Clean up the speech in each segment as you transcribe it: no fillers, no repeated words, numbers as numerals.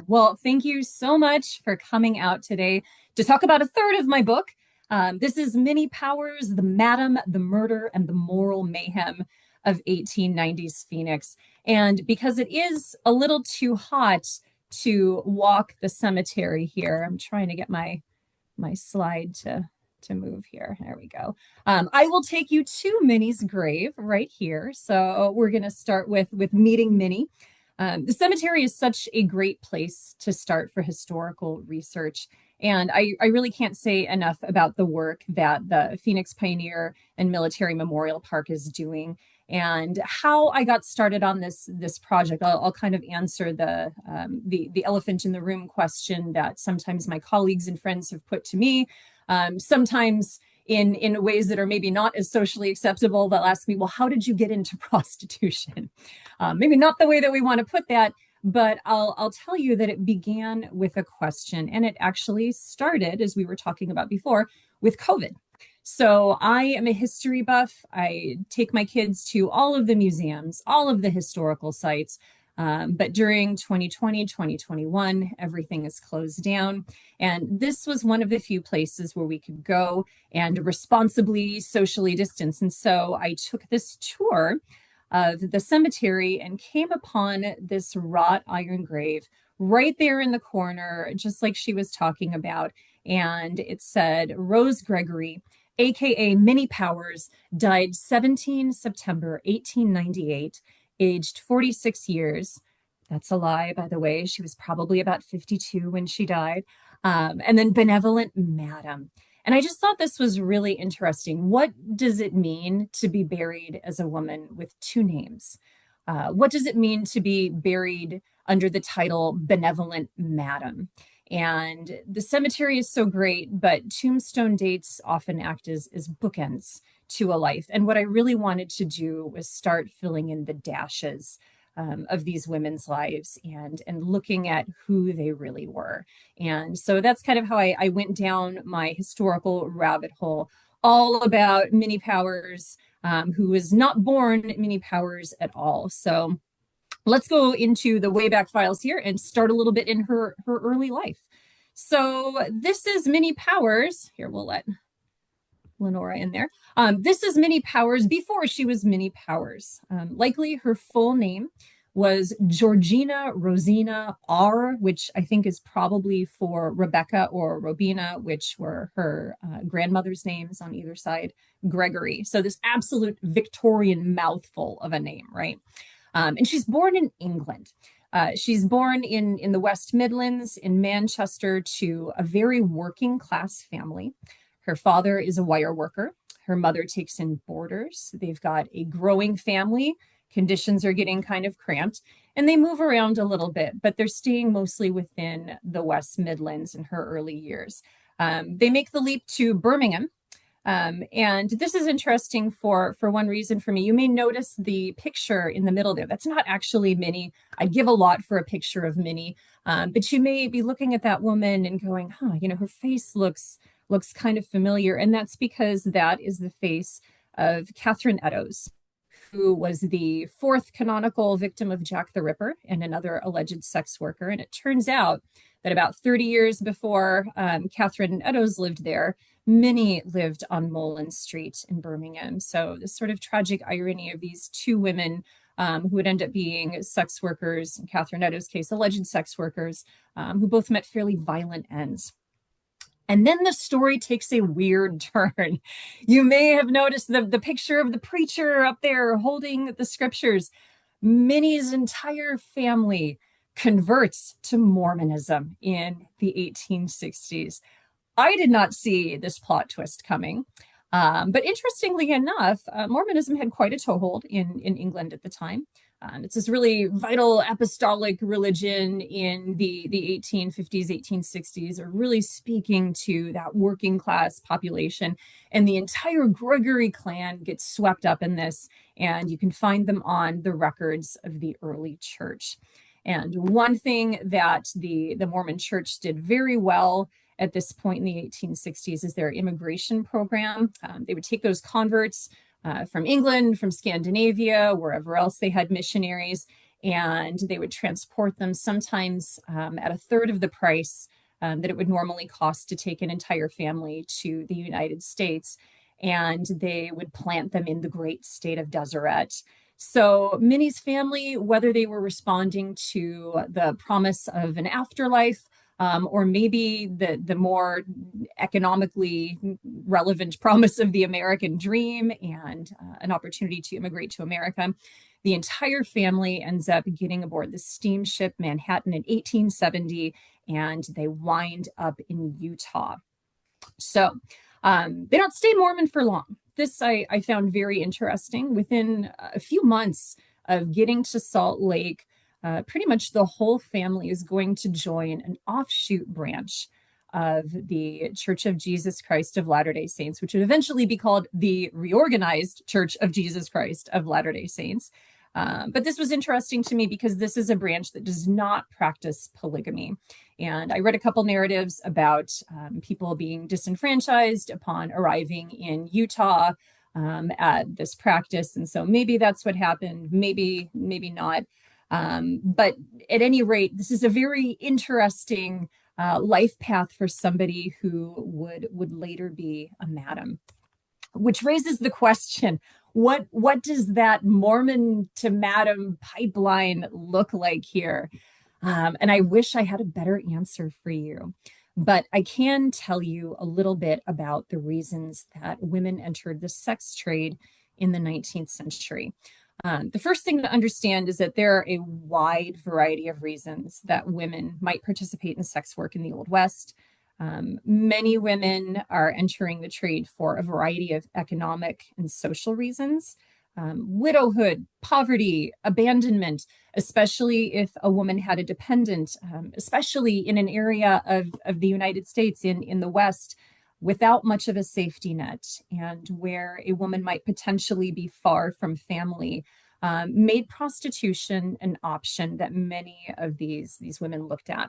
Well, thank you so much for coming out today to talk about a third of my book. This is Minnie Powers, The Madam, the Murder, and the Moral Mayhem of 1890s Phoenix. And because it is a little too hot to walk the cemetery here, I'm trying to get my slide to move here. There we go. I will take you to Minnie's grave right here. So we're going to start with meeting Minnie. The cemetery is such a great place to start for historical research. And I really can't say enough about the work that the Phoenix Pioneer and Military Memorial Park is doing and how I got started on this project. I'll kind of answer the elephant in the room question that sometimes my colleagues and friends have put to me. Sometimes in ways that are maybe not as socially acceptable. They'll ask me, well, how did you get into prostitution? Maybe not the way that we want to put that, but I'll tell you that it began with a question, and it actually started, as we were talking about before, with COVID. So I am a history buff. I take my kids to all of the museums, all of the historical sites. But during 2020, 2021, everything is closed down. And this was one of the few places where we could go and responsibly socially distance. And so I took this tour of the cemetery and came upon this wrought iron grave right there in the corner, just like she was talking about. And it said, Rose Gregory, aka Minnie Powers, died 17 September 1898, aged 46 years. That's a lie, by the way. She was probably about 52 when she died. And then benevolent madam. And I just thought this was really interesting. What does it mean to be buried as a woman with two names? What does it mean to be buried under the title benevolent madam? And the cemetery is so great, but tombstone dates often act as bookends to a life. And what I really wanted to do was start filling in the dashes of these women's lives and looking at who they really were. And so that's kind of how I went down my historical rabbit hole, all about Minnie Powers, who was not born Minnie Powers at all. So let's go into the Wayback Files here and start a little bit in her early life. So this is Minnie Powers. Here, we'll let Lenora in there. This is Minnie Powers before she was Minnie Powers. Likely her full name was Georgina Rosina R., which I think is probably for Rebecca or Robina, which were her grandmother's names on either side, Gregory. So this absolute Victorian mouthful of a name, right? And she's born in England. She's born in the West Midlands in Manchester to a very working class family. Her father is a wire worker. Her mother takes in boarders. They've got a growing family. Conditions are getting kind of cramped, and they move around a little bit, but they're staying mostly within the West Midlands in her early years. They make the leap to Birmingham. And this is interesting for one reason for me. You may notice the picture in the middle there. That's not actually Minnie. I'd give a lot for a picture of Minnie, but you may be looking at that woman and going, her face looks kind of familiar. And that's because that is the face of Catherine Eddowes, who was the fourth canonical victim of Jack the Ripper and another alleged sex worker. And it turns out that about 30 years before Catherine Eddowes lived there, Minnie lived on Mullen Street in Birmingham. So this sort of tragic irony of these two women who would end up being sex workers, in Catherine Eddowes' case, alleged sex workers, who both met fairly violent ends. And then the story takes a weird turn. You may have noticed the picture of the preacher up there holding the scriptures. Minnie's entire family converts to Mormonism in the 1860s. I did not see this plot twist coming. But interestingly enough, Mormonism had quite a toehold in England at the time. It's this really vital apostolic religion in the 1850s, 1860s, are really speaking to that working class population. And the entire Gregory clan gets swept up in this, and you can find them on the records of the early church. And one thing that the Mormon church did very well at this point in the 1860s is their immigration program. They would take those converts from England, from Scandinavia, wherever else they had missionaries, and they would transport them sometimes at a third of the price that it would normally cost to take an entire family to the United States. And they would plant them in the great state of Deseret. So Minnie's family, whether they were responding to the promise of an afterlife, or maybe the more economically relevant promise of the American dream and an opportunity to immigrate to America, the entire family ends up getting aboard the steamship Manhattan in 1870, and they wind up in Utah. So they don't stay Mormon for long. This I found very interesting. Within a few months of getting to Salt Lake, pretty much the whole family is going to join an offshoot branch of the Church of Jesus Christ of Latter-day Saints, which would eventually be called the Reorganized Church of Jesus Christ of Latter-day Saints. But this was interesting to me because this is a branch that does not practice polygamy. And I read a couple narratives about people being disenfranchised upon arriving in Utah at this practice. And so maybe that's what happened, maybe not. But at any rate, this is a very interesting life path for somebody who would later be a madam, which raises the question, what does that Mormon to madam pipeline look like here? And I wish I had a better answer for you, but I can tell you a little bit about the reasons that women entered the sex trade in the 19th century. The first thing to understand is that there are a wide variety of reasons that women might participate in sex work in the Old West. Many women are entering the trade for a variety of economic and social reasons. Widowhood, poverty, abandonment, especially if a woman had a dependent, especially in an area of the United States in the West without much of a safety net, and where a woman might potentially be far from family, made prostitution an option that many of these women looked at.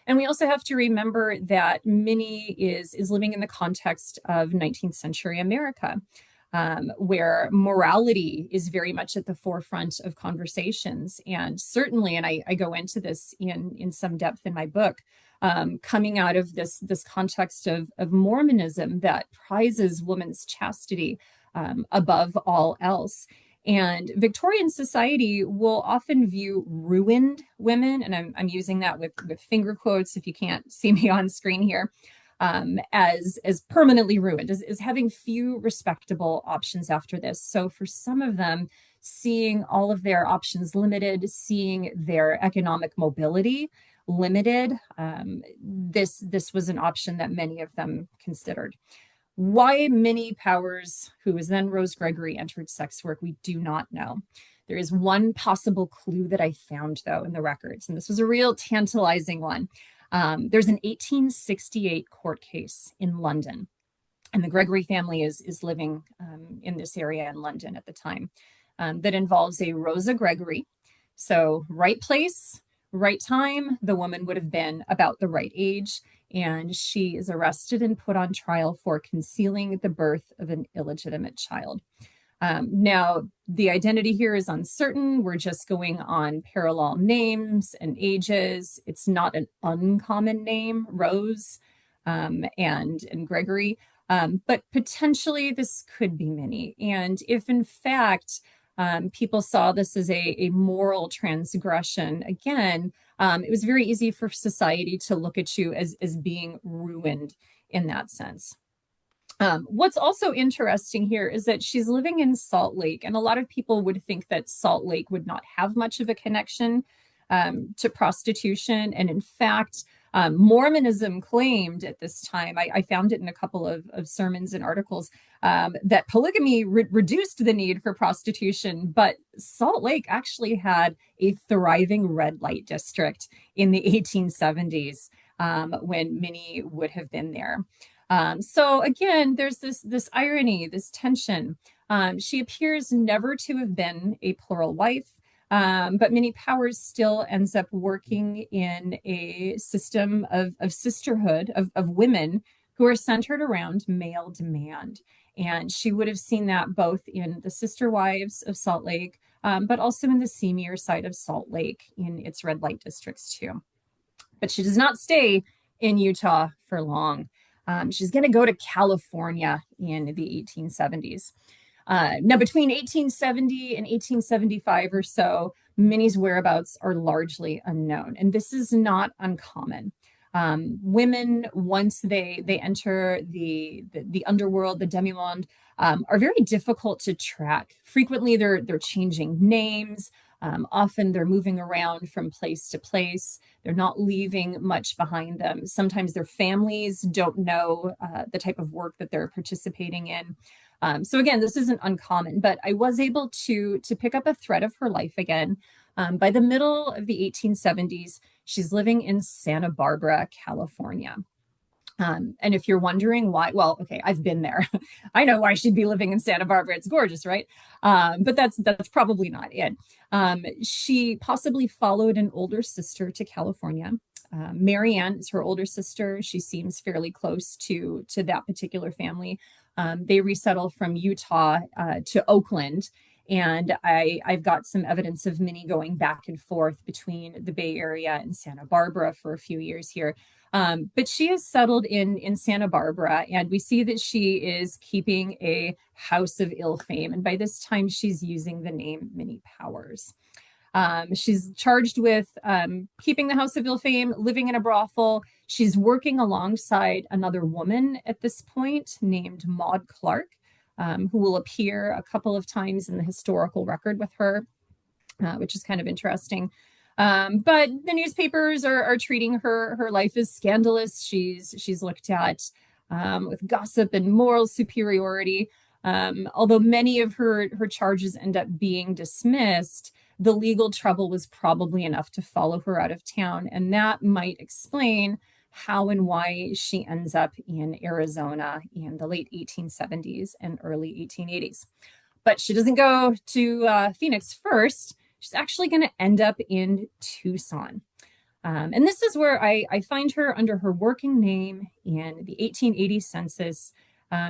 And we also have to remember that Minnie is living in the context of 19th century America, where morality is very much at the forefront of conversations. And certainly, and I go into this in some depth in my book, coming out of this context of Mormonism that prizes woman's chastity above all else. And Victorian society will often view ruined women, and I'm using that with finger quotes if you can't see me on screen here, as permanently ruined, as having few respectable options after this. So for some of them, seeing all of their options limited, seeing their economic mobility limited, this was an option that many of them considered. Why Minnie Powers, who was then Rose Gregory, entered sex work, we do not know. There is one possible clue that I found, though, in the records, and this was a real tantalizing one. There's an 1868 court case in London, and the Gregory family is living in this area in London at the time, that involves a Rosa Gregory. So right place, right time, the woman would have been about the right age, and she is arrested and put on trial for concealing the birth of an illegitimate child. Now, the identity here is uncertain. We're just going on parallel names and ages. It's not an uncommon name, Rose and Gregory, but potentially this could be Minnie. And if in fact people saw this as a moral transgression, again, it was very easy for society to look at you as being ruined in that sense. What's also interesting here is that she's living in Salt Lake, and a lot of people would think that Salt Lake would not have much of a connection to prostitution. And in fact, Mormonism claimed at this time, I found it in a couple of sermons and articles, that polygamy reduced the need for prostitution, but Salt Lake actually had a thriving red light district in the 1870s when Minnie would have been there. So again, there's this irony, this tension. She appears never to have been a plural wife. But Minnie Powers still ends up working in a system of sisterhood of women who are centered around male demand. And she would have seen that both in the Sister Wives of Salt Lake, but also in the seamier side of Salt Lake in its red light districts too. But she does not stay in Utah for long. She's going to go to California in the 1870s. Now, between 1870 and 1875 or so, Minnie's whereabouts are largely unknown, and this is not uncommon. Women, once they enter the underworld, the demimonde, are very difficult to track. Frequently, they're changing names. Often they're moving around from place to place. They're not leaving much behind them. Sometimes their families don't know the type of work that they're participating in. So again, this isn't uncommon, but I was able to pick up a thread of her life again. By the middle of the 1870s, she's living in Santa Barbara, California. And if you're wondering why, well, okay, I've been there. I know why she'd be living in Santa Barbara. It's gorgeous, right? But that's probably not it. She possibly followed an older sister to California. Marianne is her older sister. She seems fairly close to that particular family. They resettle from Utah to Oakland. And I've got some evidence of Minnie going back and forth between the Bay Area and Santa Barbara for a few years here. But she is settled in Santa Barbara, and we see that she is keeping a house of ill fame. And by this time, she's using the name Minnie Powers. She's charged with keeping the house of ill fame, living in a brothel. She's working alongside another woman at this point named Maud Clark, who will appear a couple of times in the historical record with her, which is kind of interesting. But the newspapers are treating her life as scandalous. She's looked at with gossip and moral superiority. Although many of her charges end up being dismissed, the legal trouble was probably enough to follow her out of town, and that might explain how and why she ends up in Arizona in the late 1870s and early 1880s. But she doesn't go to Phoenix first. She's actually going to end up in Tucson. And this is where I find her under her working name in the 1880 census.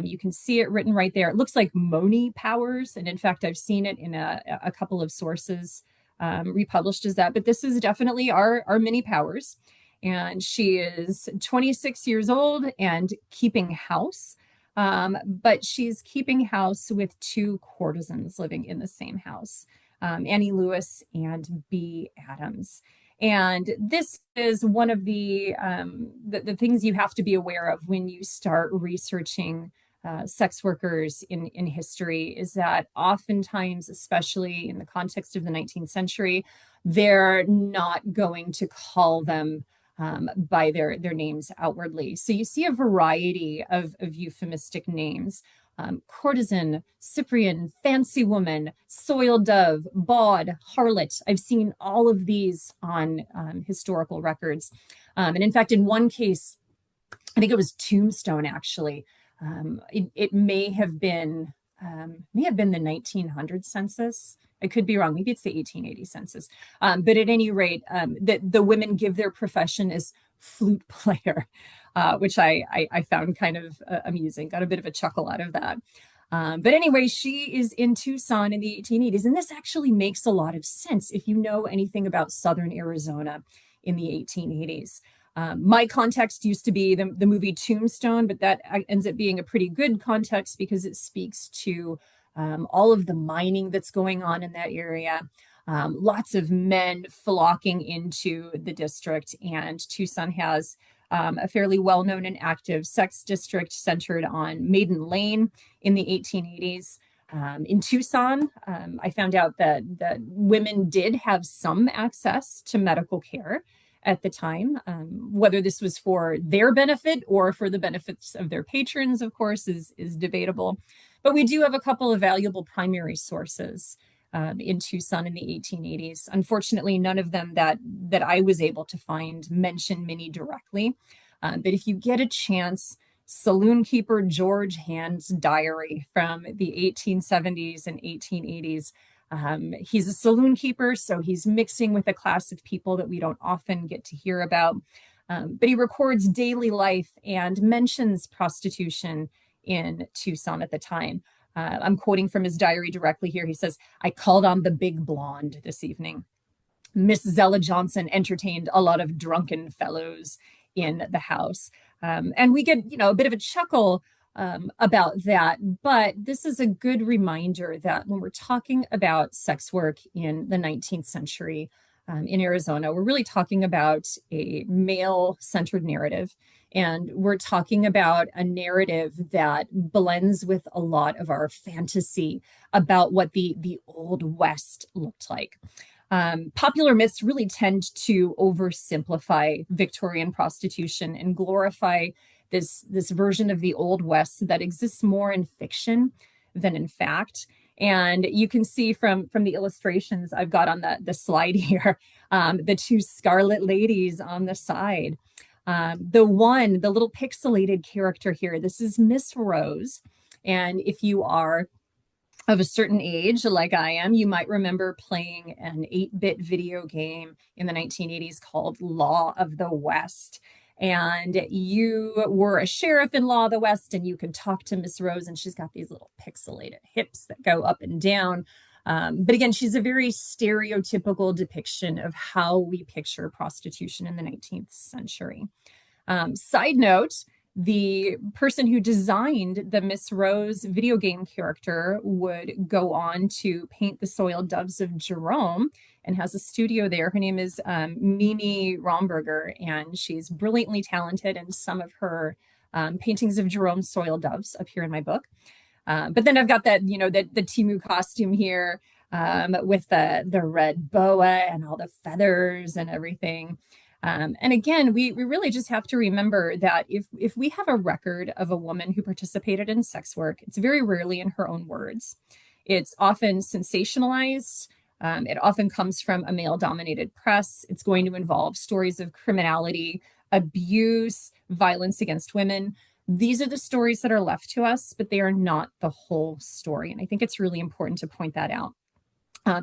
You can see it written right there. It looks like Minnie Powers. And in fact, I've seen it in a couple of sources republished as that. But this is definitely our Minnie Powers. And she is 26 years old and keeping house. But she's keeping house with two courtesans living in the same house, Annie Lewis and B. Adams. And this is one of the things you have to be aware of when you start researching sex workers in history, is that oftentimes, especially in the context of the 19th century, they're not going to call them by their names outwardly. So you see a variety of euphemistic names. Courtesan, Cyprian, fancy woman, soiled dove, bawd, harlot. I've seen all of these on historical records. And in fact, in one case, I think it was Tombstone, actually. It may have been the 1900 census. I could be wrong. Maybe it's the 1880 census. But at any rate, the women give their profession as flute player, which I found kind of amusing. Got a bit of a chuckle out of that. But anyway, she is in Tucson in the 1880s. And this actually makes a lot of sense if you know anything about Southern Arizona in the 1880s. My context used to be the movie Tombstone, but that ends up being a pretty good context because it speaks to all of the mining that's going on in that area. Lots of men flocking into the district, and Tucson has a fairly well-known and active sex district centered on Maiden Lane in the 1880s. In Tucson, I found out that women did have some access to medical care at the time. Whether this was for their benefit or for the benefits of their patrons, of course, is debatable. But we do have a couple of valuable primary sources in Tucson in the 1880s. Unfortunately, none of them that I was able to find mention Minnie directly. But if you get a chance, saloon keeper George Hand's diary from the 1870s and 1880s. He's a saloon keeper, so he's mixing with a class of people that we don't often get to hear about. But he records daily life and mentions prostitution in Tucson at the time. I'm quoting from his diary directly here. He says, "I called on the big blonde this evening. Miss Zella Johnson entertained a lot of drunken fellows in the house." And we get, a bit of a chuckle about that. But this is a good reminder that when we're talking about sex work in the 19th century in Arizona, we're really talking about a male centered narrative. And we're talking about a narrative that blends with a lot of our fantasy about what the Old West looked like. Popular myths really tend to oversimplify Victorian prostitution and glorify this version of the Old West that exists more in fiction than in fact. And you can see from the illustrations I've got on the slide here, the two scarlet ladies on the side. The little pixelated character here, this is Miss Rose. And if you are of a certain age, like I am, you might remember playing an 8-bit video game in the 1980s called Law of the West. And you were a sheriff in Law of the West, and you could talk to Miss Rose, and she's got these little pixelated hips that go up and down. But again, she's a very stereotypical depiction of how we picture prostitution in the 19th century. Side note, the person who designed the Miss Rose video game character would go on to paint the Soiled Doves of Jerome and has a studio there. Her name is Minnie Romberger, and she's brilliantly talented, and some of her paintings of Jerome's Soiled Doves appear in my book. But then I've got that, the Timu costume here with the red boa and all the feathers and everything. And again, we really just have to remember that if we have a record of a woman who participated in sex work, it's very rarely in her own words. It's often sensationalized. It often comes from a male-dominated press. It's going to involve stories of criminality, abuse, violence against women. These are the stories that are left to us, but they are not the whole story. And I think it's really important to point that out.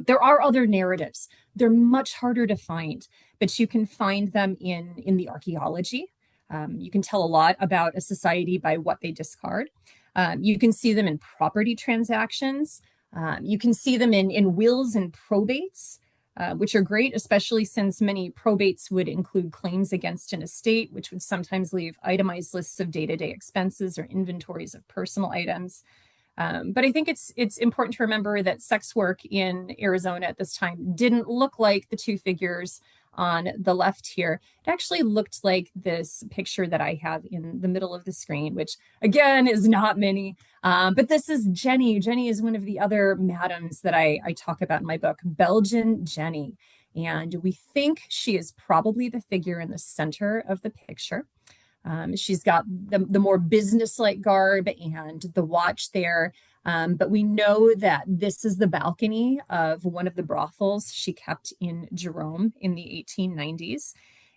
There are other narratives. They're much harder to find, but you can find them in the archaeology. You can tell a lot about a society by what they discard. You can see them in property transactions. You can see them in wills and probates, which are great, especially since many probates would include claims against an estate, which would sometimes leave itemized lists of day-to-day expenses or inventories of personal items. But I think it's important to remember that sex work in Arizona at this time didn't look like the two figures on the left here. It actually looked like this picture that I have in the middle of the screen, which again is not Minnie. But this is Jenny. Jenny is one of the other madams that I talk about in my book, Belgian Jenny. And we think she is probably the figure in the center of the picture. She's got the more business-like garb and the watch there. But we know that this is the balcony of one of the brothels she kept in Jerome in the 1890s.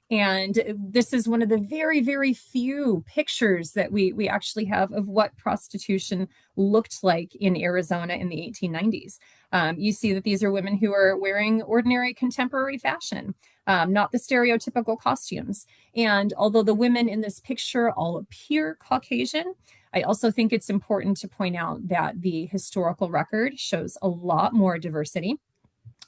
And this is one of the very, very few pictures that we actually have of what prostitution looked like in Arizona in the 1890s. You see that these are women who are wearing ordinary contemporary fashion, not the stereotypical costumes. And although the women in this picture all appear Caucasian, I also think it's important to point out that the historical record shows a lot more diversity.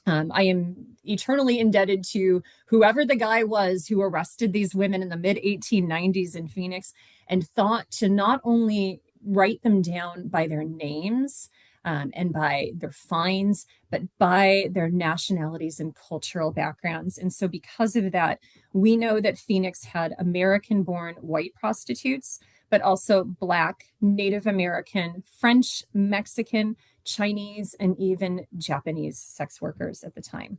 I am eternally indebted to whoever the guy was who arrested these women in the mid 1890s in Phoenix and thought to not only write them down by their names and by their fines, but by their nationalities and cultural backgrounds. And so because of that, we know that Phoenix had American-born white prostitutes, but also Black, Native American, French, Mexican, Chinese, and even Japanese sex workers at the time.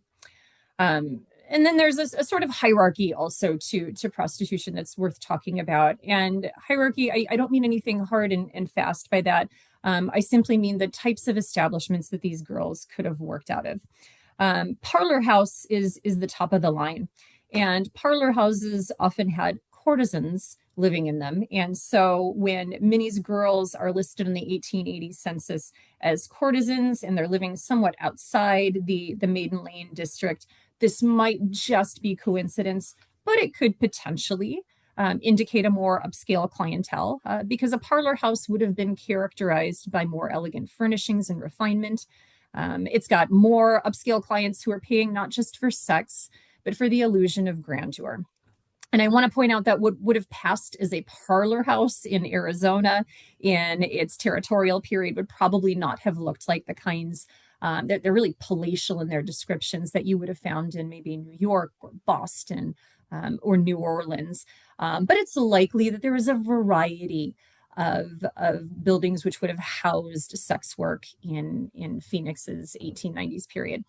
And then there's a sort of hierarchy also to prostitution that's worth talking about. And hierarchy, I don't mean anything hard and fast by that. I simply mean the types of establishments that these girls could have worked out of. Parlor house is the top of the line. And parlor houses often had courtesans living in them. And so when Minnie's girls are listed in the 1880 census as courtesans and they're living somewhat outside the Maiden Lane district, this might just be coincidence, but it could potentially indicate a more upscale clientele because a parlor house would have been characterized by more elegant furnishings and refinement. It's got more upscale clients who are paying not just for sex, but for the illusion of grandeur. And I want to point out that what would have passed as a parlor house in Arizona in its territorial period would probably not have looked like the kinds they're really palatial in their descriptions that you would have found in maybe New York or Boston or New Orleans. But it's likely that there was a variety of buildings which would have housed sex work in Phoenix's 1890s period.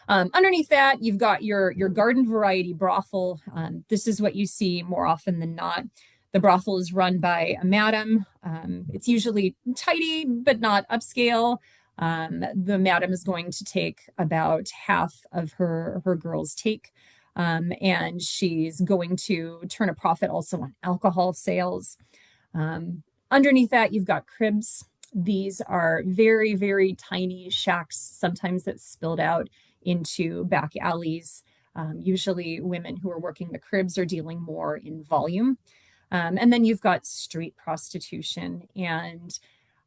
Underneath that, you've got your garden variety brothel. This is what you see more often than not. The brothel is run by a madam. It's usually tidy, but not upscale. The madam is going to take about half of her girl's take. And she's going to turn a profit also on alcohol sales. Underneath that, you've got cribs. These are very, very tiny shacks, sometimes that's spilled out into back alleys. Usually women who are working the cribs are dealing more in volume. And then you've got street prostitution. And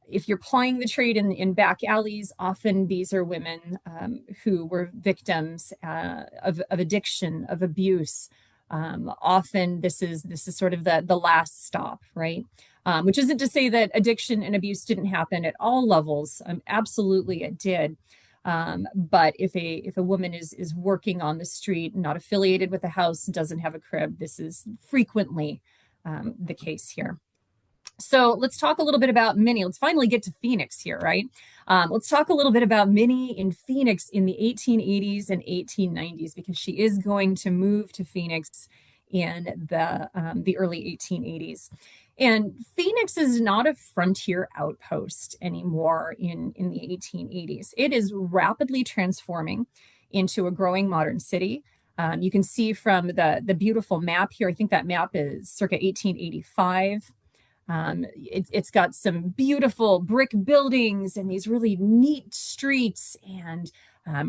if you're plying the trade in back alleys, often these are women who were victims of addiction, of abuse. Often this is sort of the last stop, right? Which isn't to say that addiction and abuse didn't happen at all levels. Absolutely, it did. But if a woman is working on the street, not affiliated with a house, doesn't have a crib, this is frequently the case here. So let's talk a little bit about Minnie. Let's finally get to Phoenix here, right? Let's talk a little bit about Minnie in Phoenix in the 1880s and 1890s, because she is going to move to Phoenix in the early 1880s. And Phoenix is not a frontier outpost anymore in the 1880s. It is rapidly transforming into a growing modern city. You can see from the beautiful map here, I think that map is circa 1885. It's got some beautiful brick buildings and these really neat streets and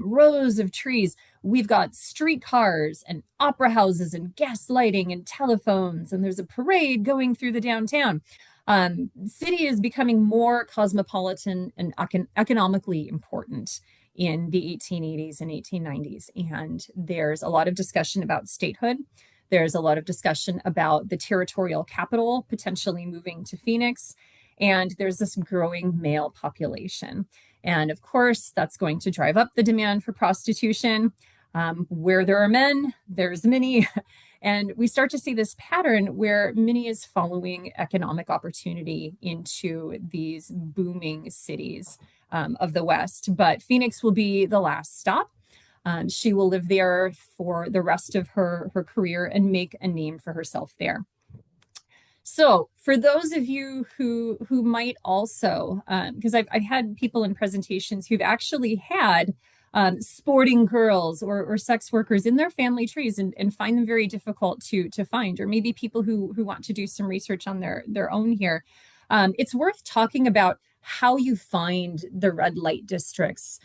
rows of trees. We've got streetcars and opera houses and gas lighting and telephones, and there's a parade going through the downtown. The city is becoming more cosmopolitan and economically important in the 1880s and 1890s. And there's a lot of discussion about statehood. There's a lot of discussion about the territorial capital potentially moving to Phoenix. And there's this growing male population. And of course, that's going to drive up the demand for prostitution. Where there are men, there's Minnie. And we start to see this pattern where Minnie is following economic opportunity into these booming cities of the West. But Phoenix will be the last stop. She will live there for the rest of her career and make a name for herself there. So for those of you who might also, because I've had people in presentations who've actually had sporting girls or sex workers in their family trees and find them very difficult to find, or maybe people who want to do some research on their own here. It's worth talking about how you find the red light districts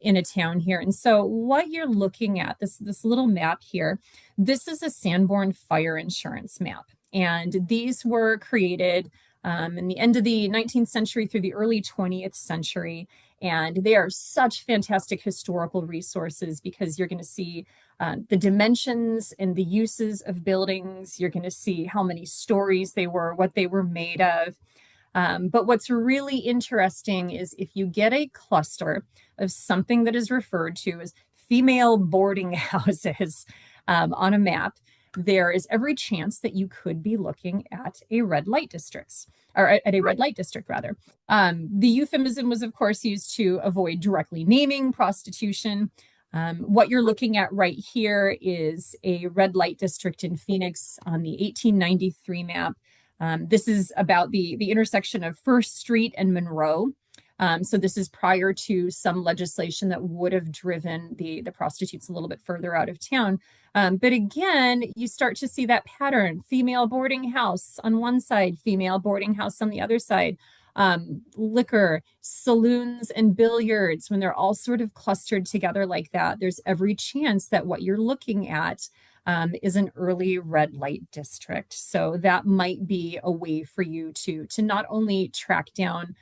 in a town here. And so what you're looking at, this little map here, this is a Sanborn fire insurance map. And these were created in the end of the 19th century through the early 20th century. And they are such fantastic historical resources because you're going to see the dimensions and the uses of buildings. You're going to see how many stories they were, what they were made of. But what's really interesting is if you get a cluster of something that is referred to as female boarding houses on a map, there is every chance that you could be looking at a red light districts, or at a red light district rather. The euphemism was of course used to avoid directly naming prostitution. What you're looking at right here is a red light district in Phoenix on the 1893 map. This is about the intersection of First Street and Monroe. So this is prior to some legislation that would have driven the prostitutes a little bit further out of town. But again, you start to see that pattern: female boarding house on one side, female boarding house on the other side. Liquor, saloons, and billiards, when they're all sort of clustered together like that, there's every chance that what you're looking at is an early red light district. So that might be a way for you to not only track down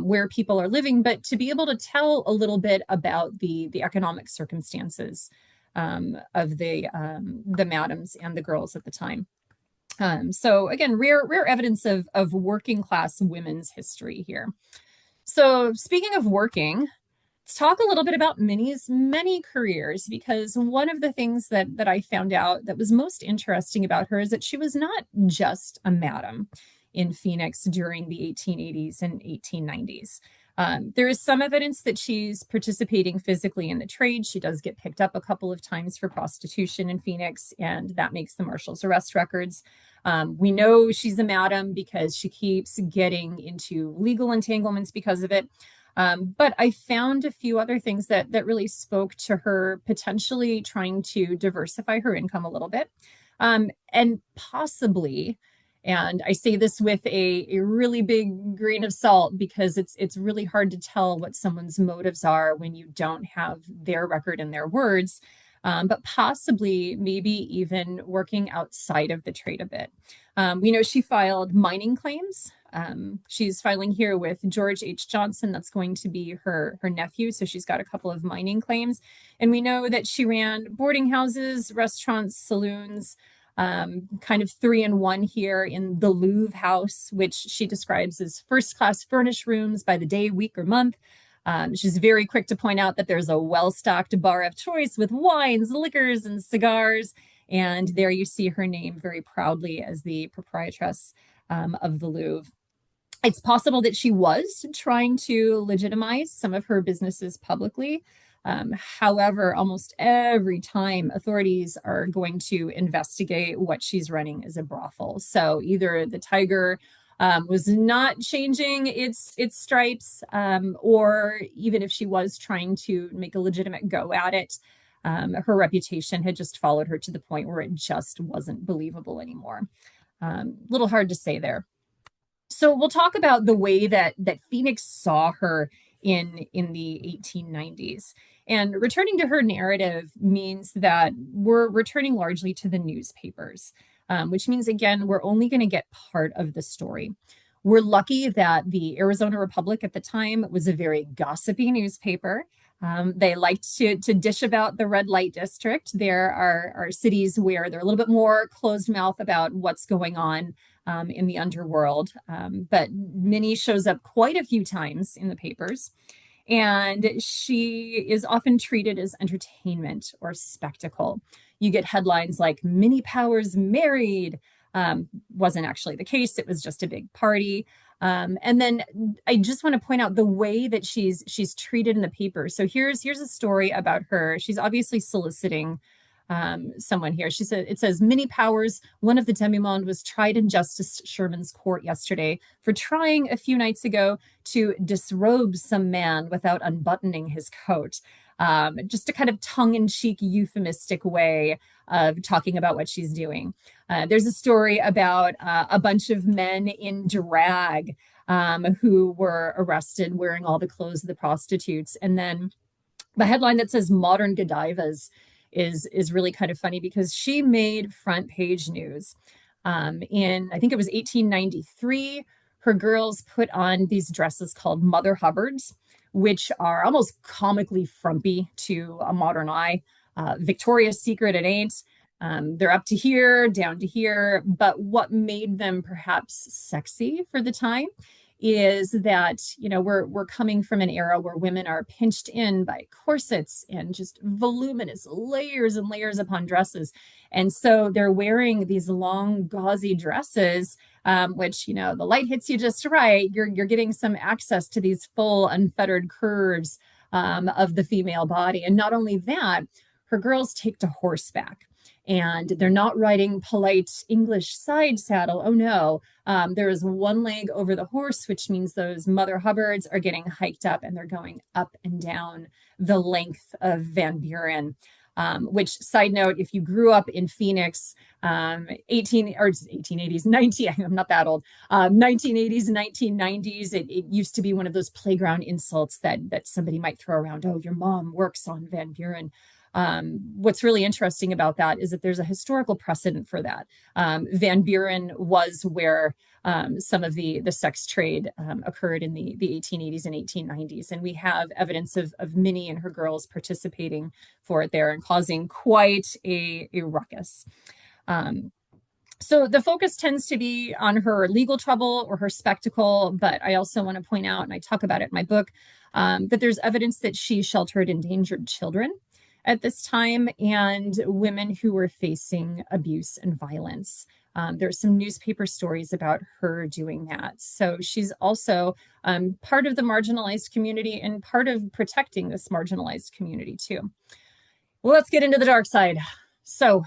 where people are living, but to be able to tell a little bit about the economic circumstances of the madams and the girls at the time. So again, rare evidence of working class women's history here. So speaking of working, let's talk a little bit about Minnie's many careers, because one of the things that I found out that was most interesting about her is that she was not just a madam in Phoenix during the 1880s and 1890s. There is some evidence that she's participating physically in the trade. She does get picked up a couple of times for prostitution in Phoenix, and that makes the marshal's arrest records. We know she's a madam because she keeps getting into legal entanglements because of it. But I found a few other things that really spoke to her potentially trying to diversify her income a little bit. And possibly, and I say this with a really big grain of salt because it's really hard to tell what someone's motives are when you don't have their record and their words. But possibly maybe even working outside of the trade a bit. We know she filed mining claims. She's filing here with George H. Johnson. That's going to be her nephew. So she's got a couple of mining claims. And we know that she ran boarding houses, restaurants, saloons, kind of 3-in-1 here in the Louvre house, which she describes as first-class furnished rooms by the day, week, or month. She's very quick to point out that there's a well-stocked bar of choice with wines, liquors, and cigars. And there you see her name very proudly as the proprietress of the Louvre. It's possible that she was trying to legitimize some of her businesses publicly. However, almost every time authorities are going to investigate what she's running as a brothel. So either the Tiger was not changing its stripes, or even if she was trying to make a legitimate go at it, her reputation had just followed her to the point where it just wasn't believable anymore. Little hard to say there. So we'll talk about the way that Phoenix saw her in the 1890s. And returning to her narrative means that we're returning largely to the newspapers, which means, again, we're only going to get part of the story. We're lucky that the Arizona Republic at the time was a very gossipy newspaper. They liked to dish about the red light district. There are cities where they're a little bit more closed mouth about what's going on in the underworld. But Minnie shows up quite a few times in the papers, and she is often treated as entertainment or spectacle. You get headlines like Minnie Powers married. Wasn't actually the case. It was just a big party. And then I just want to point out the way that she's treated in the paper. So here's a story about her. She's obviously soliciting someone here. She said, it says, Minnie Powers, one of the demimonde, was tried in Justice Sherman's court yesterday for trying a few nights ago to disrobe some man without unbuttoning his coat. Just a kind of tongue-in-cheek, euphemistic way of talking about what she's doing. There's a story about a bunch of men in drag who were arrested wearing all the clothes of the prostitutes. And then the headline that says modern Godivas is really kind of funny because she made front page news. In, I think it was 1893, her girls put on these dresses called Mother Hubbards, which are almost comically frumpy to a modern eye. Victoria's Secret, it ain't. They're up to here, down to here. But what made them perhaps sexy for the time is that, you know, we're coming from an era where women are pinched in by corsets and just voluminous layers and layers upon dresses. And so they're wearing these long gauzy dresses, which, you know, the light hits you just right. You're getting some access to these full unfettered curves of the female body. And not only that, her girls take to horseback. And they're not riding polite English side saddle. Oh no, there is one leg over the horse, which means those Mother Hubbards are getting hiked up and they're going up and down the length of Van Buren. Which, side note, if you grew up in Phoenix, 1880s, 19, I'm not that old, 1980s, 1990s, it used to be one of those playground insults that somebody might throw around. Oh, your mom works on Van Buren. What's really interesting about that is that there's a historical precedent for that. Van Buren was where some of the sex trade occurred in the 1880s and 1890s. And we have evidence of Minnie and her girls participating for it there and causing quite a ruckus. So the focus tends to be on her legal trouble or her spectacle, but I also want to point out, and I talk about it in my book, that there's evidence that she sheltered endangered children at this time and women who were facing abuse and violence. There's some newspaper stories about her doing that. So she's also part of the marginalized community and part of protecting this marginalized community too. Well, let's get into the dark side. So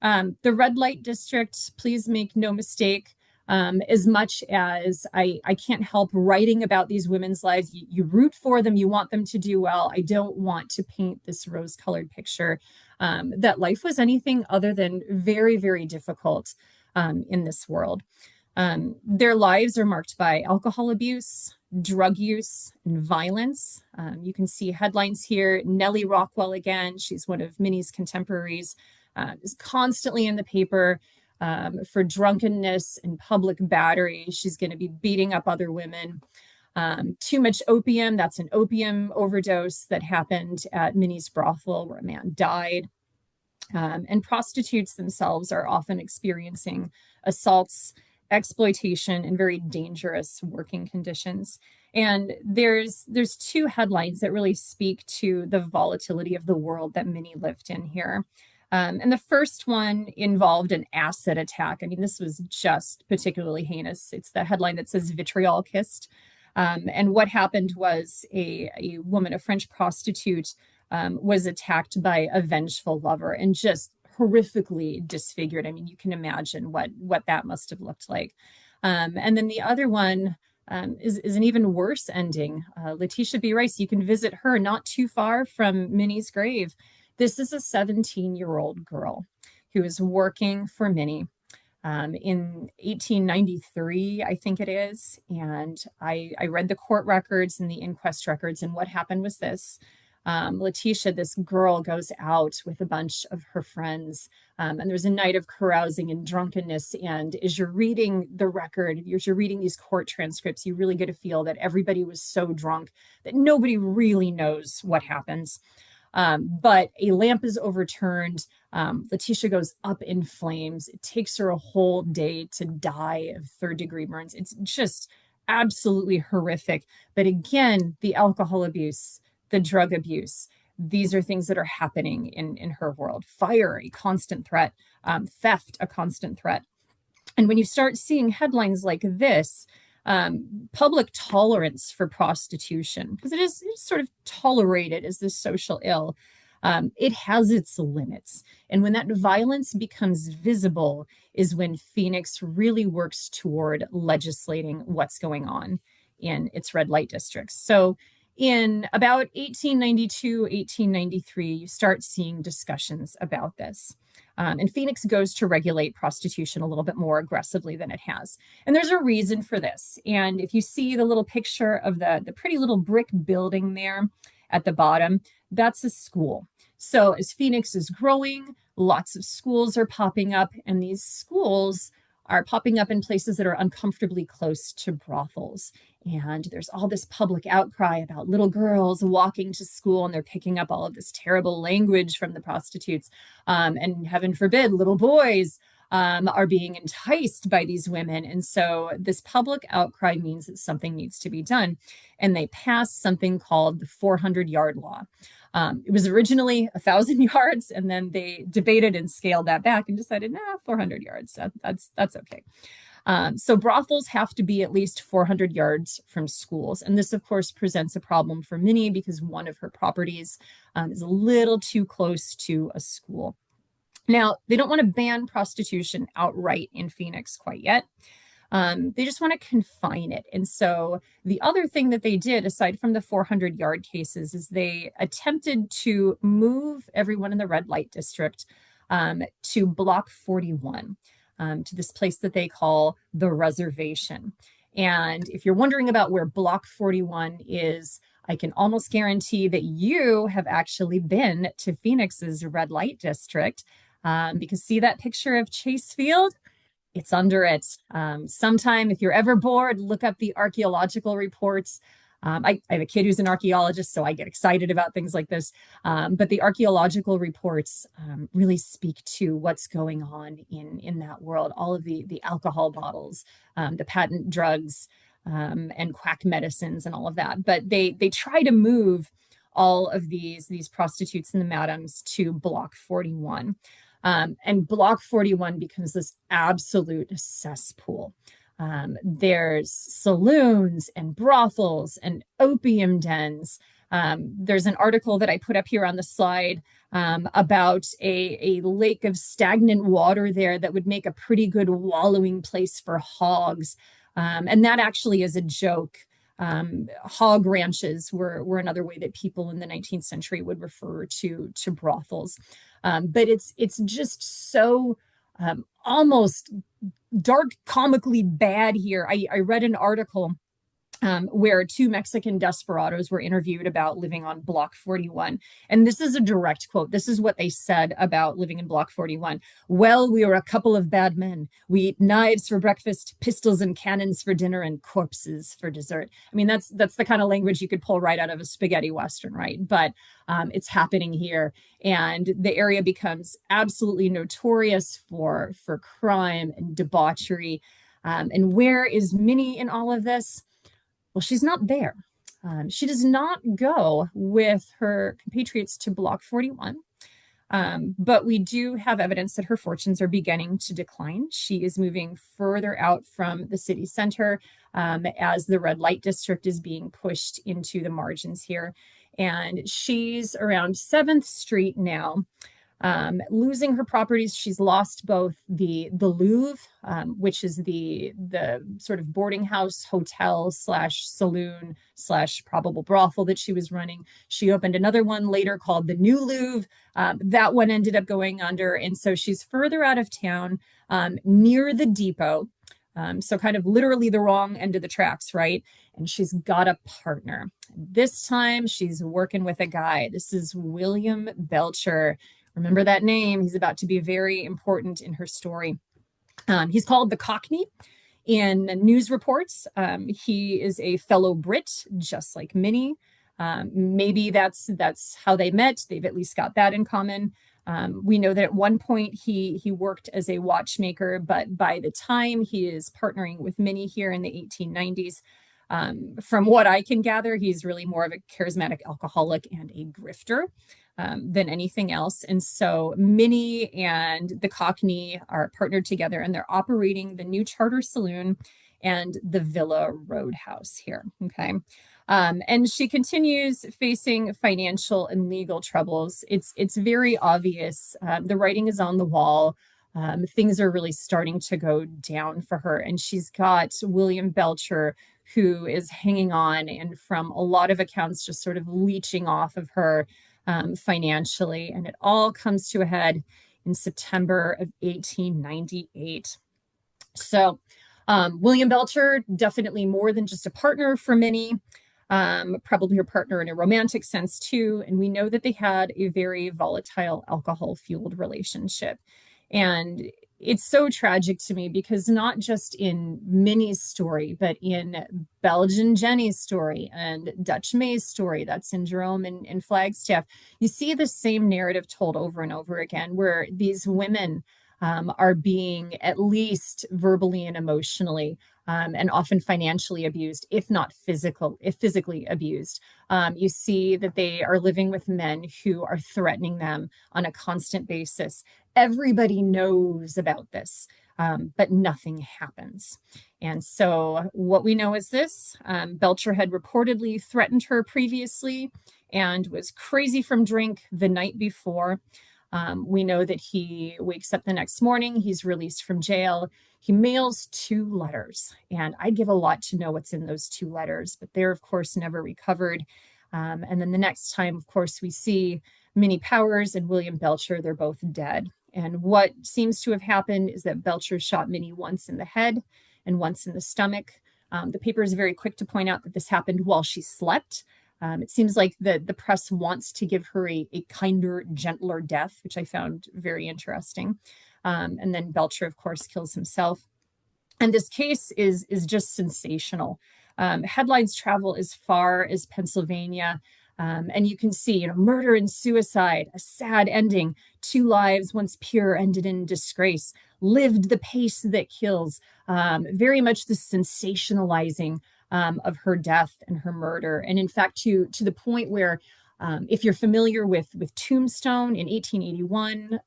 the red light district, please make no mistake, as much as I can't help writing about these women's lives, you root for them, you want them to do well. I don't want to paint this rose-colored picture that life was anything other than very, very difficult in this world. Their lives are marked by alcohol abuse, drug use, and violence. You can see headlines here. Nellie Rockwell again, she's one of Minnie's contemporaries, is constantly in the paper for drunkenness and public battery. She's going to be beating up other women. Too much opium, that's an opium overdose that happened at Minnie's brothel where a man died. And prostitutes themselves are often experiencing assaults, exploitation, and very dangerous working conditions. And there's two headlines that really speak to the volatility of the world that Minnie lived in here. And the first one involved an acid attack. I mean, this was just particularly heinous. It's the headline that says vitriol kissed. And what happened was a woman, a French prostitute, was attacked by a vengeful lover and just horrifically disfigured. I mean, you can imagine what that must have looked like. And then the other one is an even worse ending. Letitia B. Rice, you can visit her not too far from Minnie's grave. This is a 17-year-old girl who is working for Minnie in 1893, I think it is. And I read the court records and the inquest records. And what happened was this. Letitia, this girl, goes out with a bunch of her friends. And there's a night of carousing and drunkenness. And as you're reading the record, as you're reading these court transcripts, you really get a feel that everybody was so drunk that nobody really knows what happens. But a lamp is overturned. Letitia goes up in flames. It takes her a whole day to die of third-degree burns. It's just absolutely horrific. But again, the alcohol abuse, the drug abuse, these are things that are happening in her world. Fire, a constant threat. Theft, a constant threat. And when you start seeing headlines like this, public tolerance for prostitution, because it is sort of tolerated as this social ill, it has its limits. And when that violence becomes visible is when Phoenix really works toward legislating what's going on in its red light districts. So in about 1892, 1893, you start seeing discussions about this. And Phoenix goes to regulate prostitution a little bit more aggressively than it has. And there's a reason for this. And if you see the little picture of the pretty little brick building there at the bottom, that's a school. So as Phoenix is growing, lots of schools are popping up, and these schools are popping up in places that are uncomfortably close to brothels. And there's all this public outcry about little girls walking to school, and they're picking up all of this terrible language from the prostitutes. And heaven forbid, little boys are being enticed by these women. And so this public outcry means that something needs to be done. And they passed something called the 400-yard law. It was originally 1,000 yards, and then they debated and scaled that back and decided, 400 yards, that's okay. So brothels have to be at least 400 yards from schools. And this, of course, presents a problem for Minnie because one of her properties is a little too close to a school. Now, they don't want to ban prostitution outright in Phoenix quite yet. They just want to confine it. And so the other thing that they did, aside from the 400-yard cases, is they attempted to move everyone in the red light district to Block 41, to this place that they call the reservation. And if you're wondering about where Block 41 is, I can almost guarantee that you have actually been to Phoenix's red light district, because see that picture of Chase Field? It's under it. Sometime, if you're ever bored, look up the archaeological reports. I have a kid who's an archaeologist, so I get excited about things like this. But the archaeological reports really speak to what's going on in that world. All of the alcohol bottles, the patent drugs, and quack medicines, and all of that. But they try to move all of these prostitutes and the madams to Block 41. And Block 41 becomes this absolute cesspool. There's saloons and brothels and opium dens. There's an article that I put up here on the slide about a lake of stagnant water there that would make a pretty good wallowing place for hogs. And that actually is a joke. Hog ranches were another way that people in the 19th century would refer to brothels. But it's just so almost dark comically bad here. I read an article where two Mexican desperados were interviewed about living on Block 41. And this is a direct quote. This is what they said about living in Block 41. Well, we were a couple of bad men. We eat knives for breakfast, pistols and cannons for dinner, and corpses for dessert. I mean, that's the kind of language you could pull right out of a spaghetti Western, right? But it's happening here. And the area becomes absolutely notorious for crime and debauchery. And where is Minnie in all of this? Well, she's not there. She does not go with her compatriots to Block 41. But we do have evidence that her fortunes are beginning to decline. She is moving further out from the city center as the red light district is being pushed into the margins here. And she's around 7th Street now. Losing her properties, she's lost both the Louvre, which is the sort of boarding house, hotel slash saloon slash probable brothel that she was running. She opened another one later called the New Louvre. That one ended up going under, and so she's further out of town, near the depot. So kind of literally the wrong end of the tracks, right? And she's got a partner. This time she's working with a guy. This is William Belcher. Remember that name. He's about to be very important in her story. He's called the Cockney in news reports. He is a fellow Brit, just like Minnie. Maybe that's how they met. They've at least got that in common. We know that at one point he worked as a watchmaker, but by the time he is partnering with Minnie here in the 1890s, from what I can gather, he's really more of a charismatic alcoholic and a grifter than anything else. And so Minnie and the Cockney are partnered together, and they're operating the new Charter Saloon and the Villa Roadhouse here. Okay. And she continues facing financial and legal troubles. It's very obvious. The writing is on the wall. Things are really starting to go down for her. And she's got William Belcher, who is hanging on, and from a lot of accounts, just sort of leeching off of her financially. And it all comes to a head in September of 1898. So William Belcher, definitely more than just a partner for Minnie, probably her partner in a romantic sense too. And we know that they had a very volatile alcohol-fueled relationship. And it's so tragic to me because not just in Minnie's story, but in Belgian Jenny's story and Dutch May's story, that's in Jerome and Flagstaff, you see the same narrative told over and over again, where these women are being at least verbally and emotionally and often financially abused, if not physically abused. You see that they are living with men who are threatening them on a constant basis. Everybody knows about this, but nothing happens. And so what we know is this: Belcher had reportedly threatened her previously and was crazy from drink the night before. We know that he wakes up the next morning, he's released from jail. He mails 2 letters, and I'd give a lot to know what's in those 2 letters, but they're, of course, never recovered. And then the next time, of course, we see Minnie Powers and William Belcher, they're both dead. And what seems to have happened is that Belcher shot Minnie once in the head and once in the stomach. The paper is very quick to point out that this happened while she slept. It seems like the press wants to give her a kinder, gentler death, which I found very interesting. And then Belcher, of course, kills himself. And this case is just sensational. Headlines travel as far as Pennsylvania. And you can see, murder and suicide, a sad ending. Two lives, once pure, ended in disgrace. Lived the pace that kills. Very much the sensationalizing of her death and her murder. And in fact, to the point where, if you're familiar with Tombstone in 1881,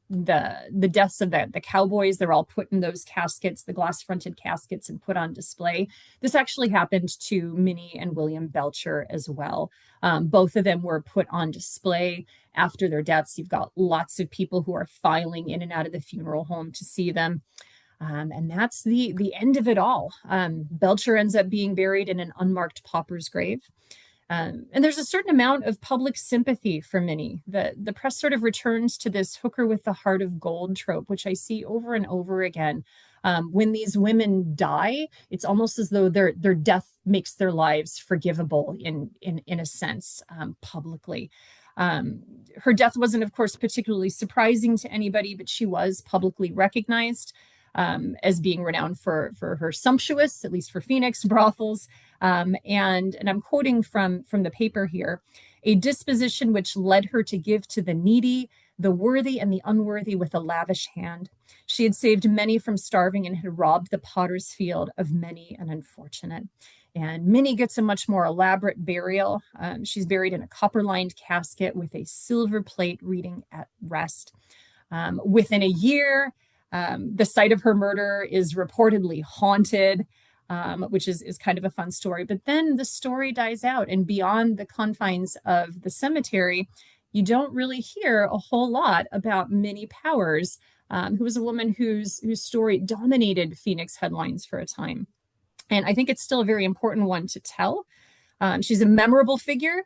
the deaths of the cowboys, they're all put in those caskets, the glass fronted caskets, and put on display. This actually happened to Minnie and William Belcher as well. Both of them were put on display after their deaths. You've got lots of people who are filing in and out of the funeral home to see them. And that's the end of it all. Belcher ends up being buried in an unmarked pauper's grave. And there's a certain amount of public sympathy for Minnie. The press sort of returns to this hooker with the heart of gold trope, which I see over and over again. When these women die, it's almost as though their death makes their lives forgivable in a sense, publicly. Her death wasn't, of course, particularly surprising to anybody, but she was publicly recognized as being renowned for her sumptuous, at least for Phoenix, brothels. And I'm quoting from the paper here, a disposition which led her to give to the needy, the worthy, and the unworthy with a lavish hand. She had saved many from starving and had robbed the potter's field of many an unfortunate. And Minnie gets a much more elaborate burial. She's buried in a copper-lined casket with a silver plate reading "At Rest." Within a year, the site of her murder is reportedly haunted, which is kind of a fun story. But then the story dies out, and beyond the confines of the cemetery, you don't really hear a whole lot about Minnie Powers, who was a woman whose story dominated Phoenix headlines for a time. And I think it's still a very important one to tell. She's a memorable figure.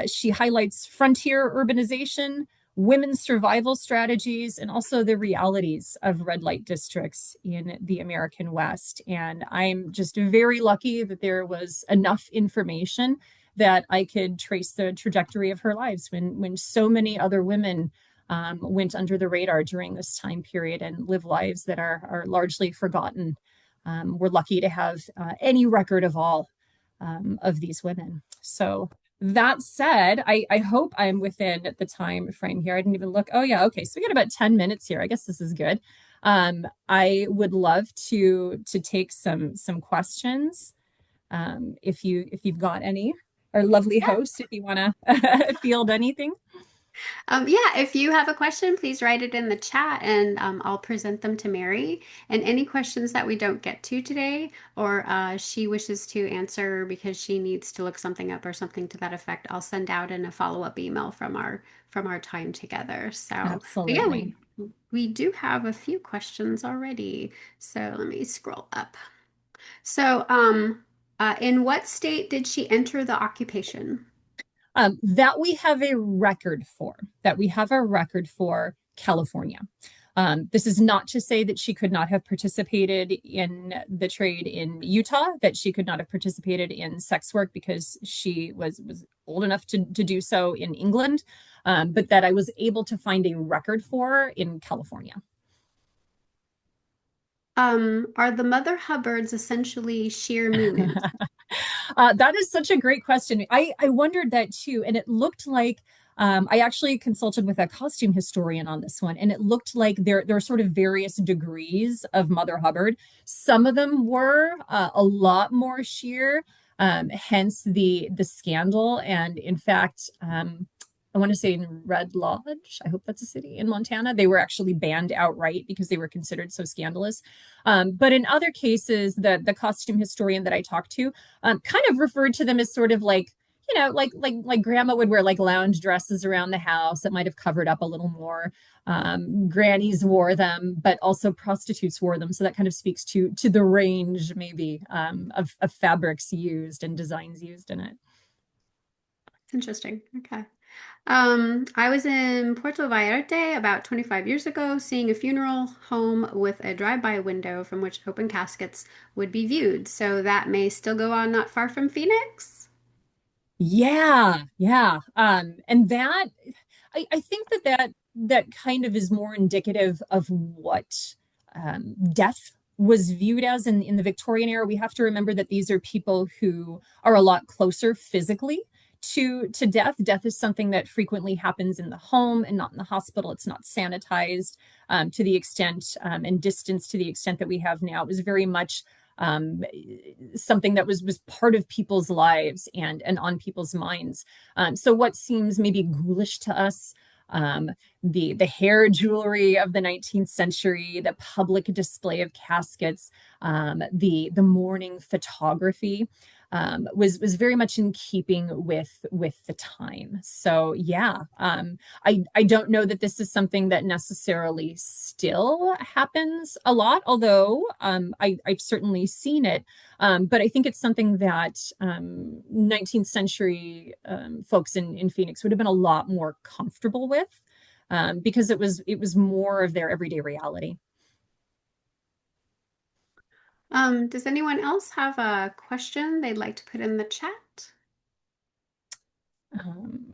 She highlights frontier urbanization, women's survival strategies, and also the realities of red light districts in the American West. And I'm just very lucky that there was enough information that I could trace the trajectory of her lives when so many other women went under the radar during this time period and live lives that are largely forgotten. We're lucky to have any record of all of these women. So that said, I hope I'm within the time frame here. I didn't even look. Oh yeah, okay. So we got about 10 minutes here. I guess this is good. I would love to take some questions. If you've got any, our lovely Yeah. host, if you want to field anything. Yeah, if you have a question, please write it in the chat and I'll present them to Mary. And any questions that we don't get to today or she wishes to answer because she needs to look something up or something to that effect, I'll send out in a follow-up email from our time together. So, but yeah, Absolutely. we do have a few questions already. So let me scroll up. So, in what state did she enter the occupation? That we have a record for, California. This is not to say that she could not have participated in the trade in Utah, that she could not have participated in sex work because she was old enough to do so in England, but that I was able to find a record for in California. Are the Mother Hubbards essentially sheer Moomins? That is such a great question. I wondered that too. And it looked like I actually consulted with a costume historian on this one, and it looked like there are sort of various degrees of Mother Hubbard. Some of them were a lot more sheer, hence the scandal. And in fact, I want to say in Red Lodge, I hope that's a city in Montana, they were actually banned outright because they were considered so scandalous. But in other cases, the costume historian that I talked to kind of referred to them as sort of like, like grandma would wear like lounge dresses around the house that might have covered up a little more. Grannies wore them, but also prostitutes wore them. So that kind of speaks to the range maybe of fabrics used and designs used in it. It's interesting. Okay. I was in Puerto Vallarta about 25 years ago, seeing a funeral home with a drive-by window from which open caskets would be viewed. So that may still go on not far from Phoenix. Yeah, yeah. And that I think that kind of is more indicative of what death was viewed as in the Victorian era. We have to remember that these are people who are a lot closer physically to death. Death is something that frequently happens in the home and not in the hospital. It's not sanitized to the extent and distance to the extent that we have now. It was very much um, something that was part of people's lives and on people's minds. So what seems maybe ghoulish to us, um, the hair jewelry of the 19th century, the public display of caskets, the mourning photography. Was very much in keeping with the time. So yeah, I don't know that this is something that necessarily still happens a lot, although I've certainly seen it. But I think it's something that 19th century folks in Phoenix would have been a lot more comfortable with because it was more of their everyday reality. Does anyone else have a question they'd like to put in the chat?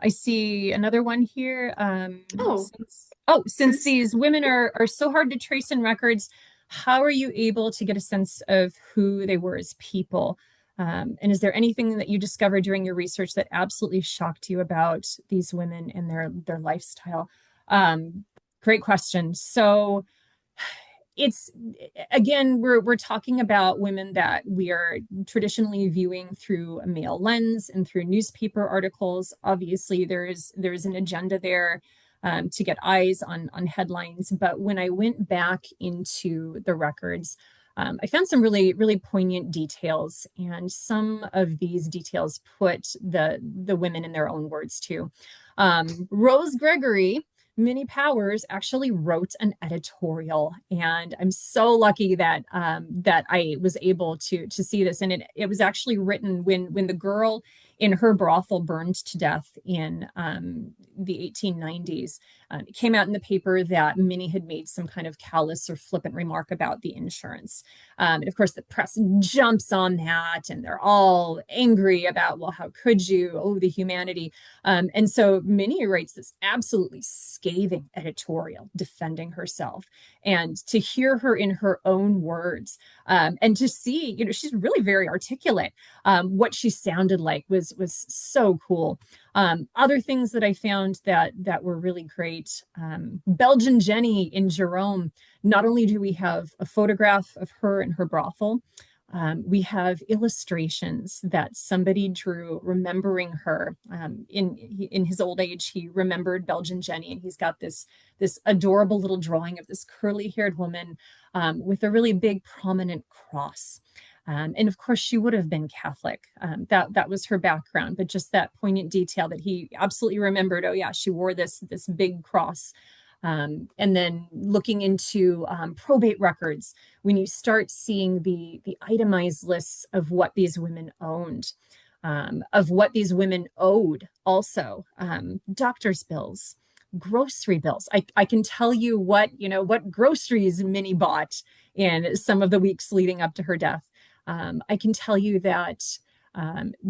I see another one here. Oh, Since since these women are so hard to trace in records, how are you able to get a sense of who they were as people? And is there anything that you discovered during your research that absolutely shocked you about these women and their lifestyle? Um, Great question. So it's again we're talking about women that we are traditionally viewing through a male lens and through newspaper articles. Obviously there's an agenda there to get eyes on headlines, but when I went back into the records, I found some really poignant details, and some of these details put the women in their own words too. Rose Gregory, Minnie Powers, actually wrote an editorial, and I'm so lucky that I was able to see this. And it was actually written when the girl in her brothel burned to death in the 1890s. It came out in the paper that Minnie had made some kind of callous or flippant remark about the insurance. And of course, the press jumps on that, and they're all angry about, well, how could you? Oh, the humanity. And so Minnie writes this absolutely scathing editorial defending herself. And to hear her in her own words and to see, she's really very articulate. What she sounded like was so cool. Other things that I found that were really great. Belgian Jenny in Jerome. Not only do we have a photograph of her in her brothel, we have illustrations that somebody drew remembering her. In his old age, he remembered Belgian Jenny, and he's got this adorable little drawing of this curly-haired woman with a really big, prominent cross. And of course, she would have been Catholic. That was her background, but just that poignant detail that he absolutely remembered. Oh yeah, she wore this big cross. And then looking into probate records, when you start seeing the itemized lists of what these women owned, of what these women owed, also doctor's bills, grocery bills. I can tell you what groceries Minnie bought in some of the weeks leading up to her death. I can tell you that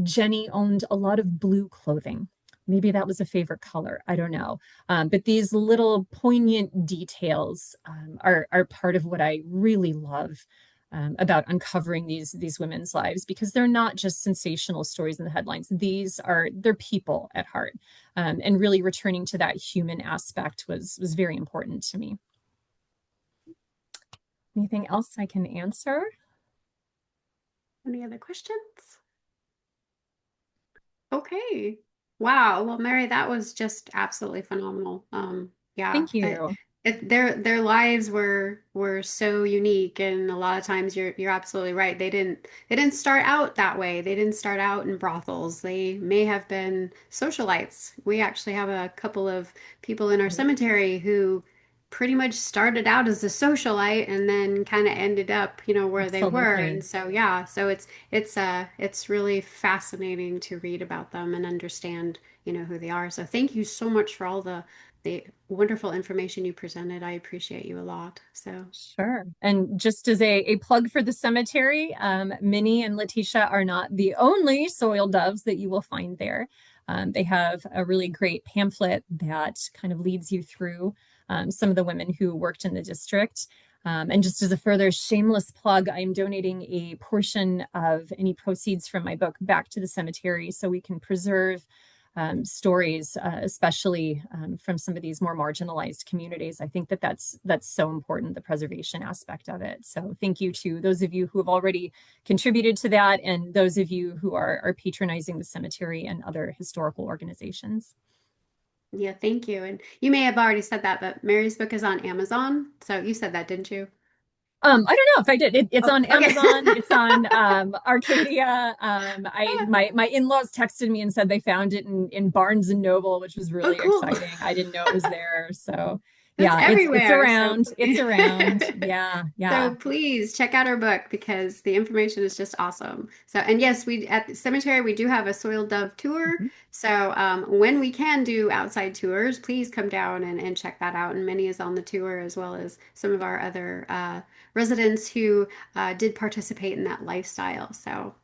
Jenny owned a lot of blue clothing. Maybe that was a favorite color. I don't know. But these little poignant details are part of what I really love about uncovering these women's lives, because they're not just sensational stories in the headlines. They're people at heart, and really returning to that human aspect was very important to me. Anything else I can answer? any other questions? Okay. Wow. Well, Mary, that was just absolutely phenomenal. Yeah, Thank you. their lives were so unique, and a lot of times you're absolutely right. They didn't start out that way. They didn't start out in brothels. They may have been socialites. We actually have a couple of people in our cemetery who pretty much started out as a socialite and then kind of ended up, where they were. And Absolutely. so yeah, so it's really fascinating to read about them and understand, who they are. So thank you so much for all the the wonderful information you presented. I appreciate you a lot. So, Sure. And just as a plug for the cemetery, Minnie and Letitia are not the only soil doves that you will find there. They have a really great pamphlet that kind of leads you through some of the women who worked in the district. And just as a further shameless plug, I'm donating a portion of any proceeds from my book back to the cemetery so we can preserve stories, especially from some of these more marginalized communities. I think that that's so important, the preservation aspect of it. So thank you to those of you who have already contributed to that, and those of you who are patronizing the cemetery and other historical organizations. yeah, thank you. And you may have already said that, but Mary's book is on Amazon. So you said that, didn't you? I don't know if I did. It's Oh, on okay. Amazon. It's on Arcadia. My in-laws texted me and said they found it in Barnes and Noble, which was Oh, really cool. exciting. I didn't know it was there. So That's yeah, it's everywhere. So around. It's around. Yeah, yeah. so please check out our book because the information is just awesome. So and yes, we at the cemetery we do have a soil dove tour. Mhm. So when we can do outside tours, please come down and check that out. And Minnie is on the tour as well as some of our other residents who did participate in that lifestyle. So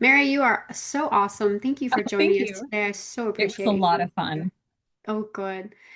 Mary, you are so awesome. Thank you Oh, for thank joining us you. today. I so It was appreciate a lot you. of fun. Oh, good.